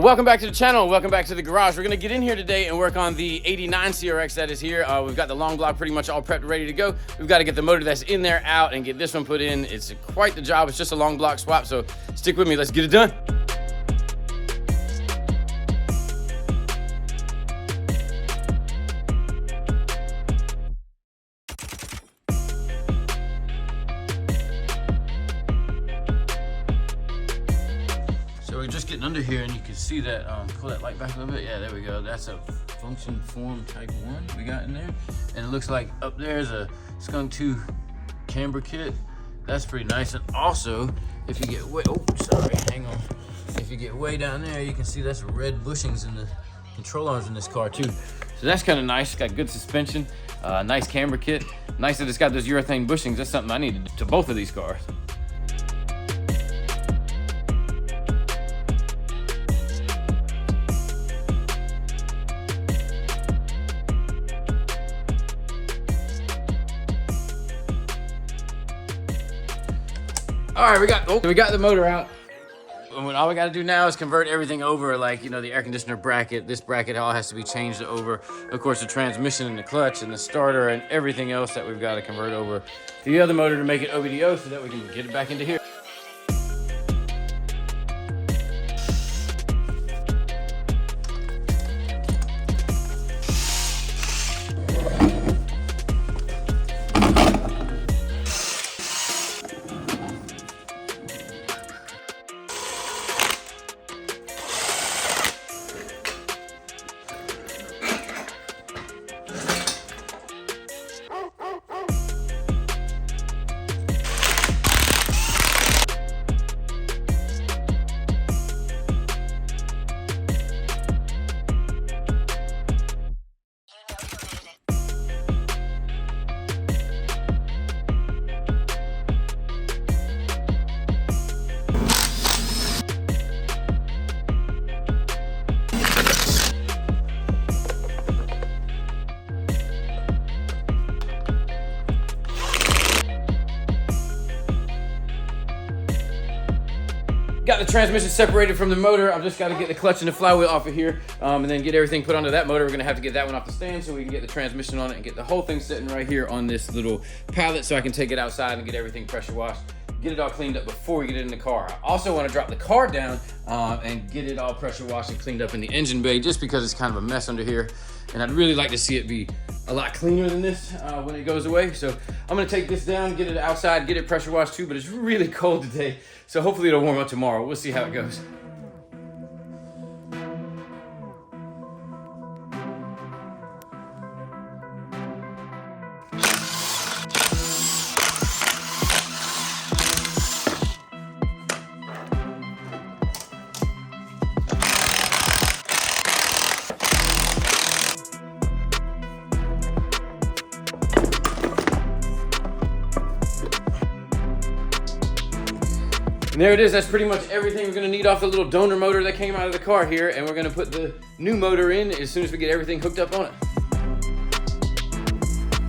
Welcome back to the channel. Welcome back to the garage. We're gonna get in here today and work on the '89 CRX that is here. We've got the long block pretty much all prepped, ready to go. We've got to get the motor that's in there out and get this one put in. It's quite the job. It's just a long block swap, so stick with me. Let's get it done. So we're just getting under here and you can see that, pull that light back a little bit. Yeah, there we go. That's a function form type 1 we got in there. And it looks like up there is a Skunk 2 camber kit. That's pretty nice. And also, if you get way, oh, sorry, hang on. If you get way down there, you can see that's red bushings in the control arms in this car too. So that's kind of nice. Got good suspension, nice camber kit. Nice that it's got those urethane bushings. That's something I needed to both of these cars. All right, we got the motor out. All we got to do now is convert everything over, like, you know, the air conditioner bracket. This bracket all has to be changed over. Of course, the transmission and the clutch and the starter and everything else that we've got to convert over to the other motor to make it OBDO so that we can get it back into here. Got the transmission separated from the motor. I've just got to get the clutch and the flywheel off of here, and then get everything put onto that motor. We're gonna have to get that one off the stand so we can get the transmission on it and get the whole thing sitting right here on this little pallet so I can take it outside and get everything pressure washed, get it all cleaned up before we get it in the car. I also want to drop the car down and get it all pressure washed and cleaned up in the engine bay, just because it's kind of a mess under here. And I'd really like to see it be a lot cleaner than this when it goes away. So I'm gonna take this down, get it outside, get it pressure washed too, but it's really cold today. So hopefully it'll warm up tomorrow. We'll see how it goes. And there it is. That's pretty much everything we're gonna need off the little donor motor that came out of the car here, and we're gonna put the new motor in as soon as we get everything hooked up on it.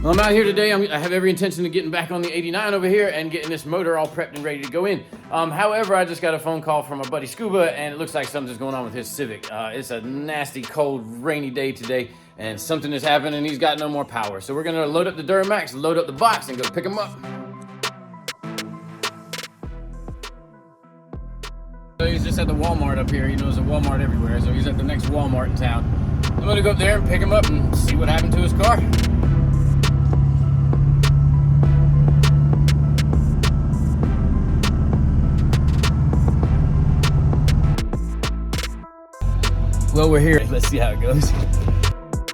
Well, I'm out here today. I have every intention of getting back on the '89 over here and getting this motor all prepped and ready to go in. However, I just got a phone call from my buddy Scuba, and it looks like something's going on with his Civic. It's a nasty, cold, rainy day today, and something has happened, and he's got no more power. So we're gonna load up the Duramax, load up the box, and go pick him up. So he's just at the Walmart up here. You know, there's a Walmart everywhere, so he's at the next Walmart in town. I'm gonna go up there and pick him up and see what happened to his car. Well, we're here. Let's see how it goes.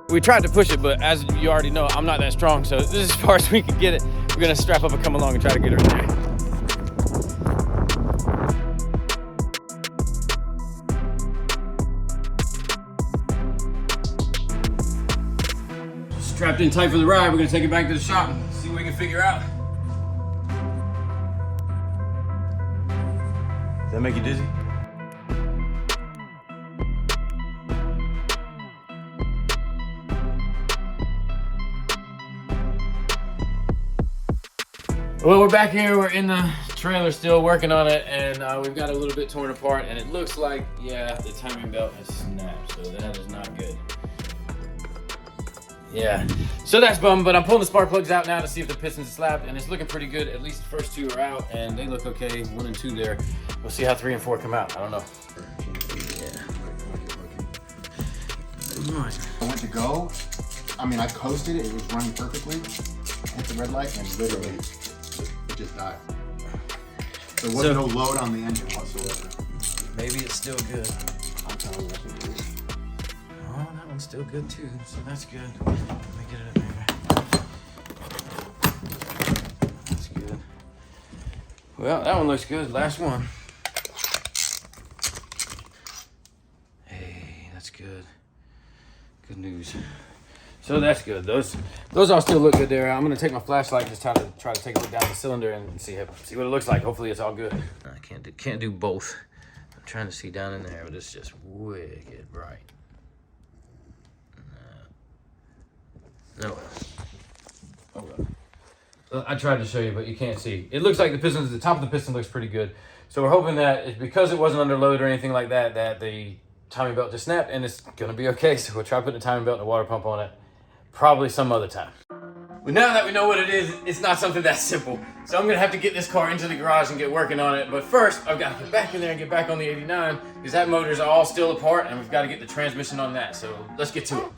We tried to push it, but as you already know, I'm not that strong, so this is as far as we can get it. We're gonna strap up and come along and try to get her in there. Strapped in tight for the ride. We're gonna take it back to the shop and see what we can figure out. Does that make you dizzy? Well, we're back here. We're in the trailer still working on it, and we've got a little bit torn apart, and it looks like, yeah, the timing belt has snapped, so that is not good. Yeah, so that's bum, but I'm pulling the spark plugs out now to see if the pistons are slapped, and it's looking pretty good. At least the first 2 are out, and they look okay, 1 and 2 there. We'll see how 3 and 4 come out. I don't know. Yeah. I went to go. I mean, I coasted it. It was running perfectly. Hit the red light, and literally, it just died. There wasn't no load on the engine whatsoever. Maybe it's still good. I'm telling you, that's what it is. Oh, that one's still good too, so that's good. Let me get it up here. That's good. Well, that one looks good. Last one. Hey, that's good. Good news. So that's good. Those all still look good there. I'm gonna take my flashlight and just try to take a look down the cylinder and see what it looks like. Hopefully it's all good. I can't do both. I'm trying to see down in there, but it's just wicked bright. No. Oh well. I tried to show you, but you can't see. It looks like the pistons, the top of the piston looks pretty good. So we're hoping that it's because it wasn't under load or anything like that, that the timing belt just snapped and it's gonna be okay. So we'll try putting a timing belt and a water pump on it probably some other time. But now that we know what it is, it's not something that simple. So I'm gonna have to get this car into the garage and get working on it. But first, I've got to get back in there and get back on the 89 because that motor's all still apart and we've got to get the transmission on that. So let's get to it.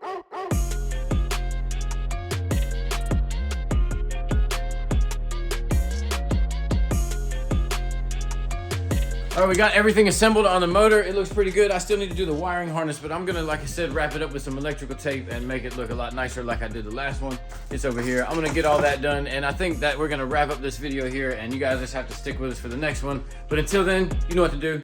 All right, we got everything assembled on the motor. It looks pretty good. I still need to do the wiring harness, but I'm gonna, like I said, wrap it up with some electrical tape and make it look a lot nicer like I did the last one. It's over here. I'm gonna get all that done, and I think that we're gonna wrap up this video here, and you guys just have to stick with us for the next one. But until then, you know what to do.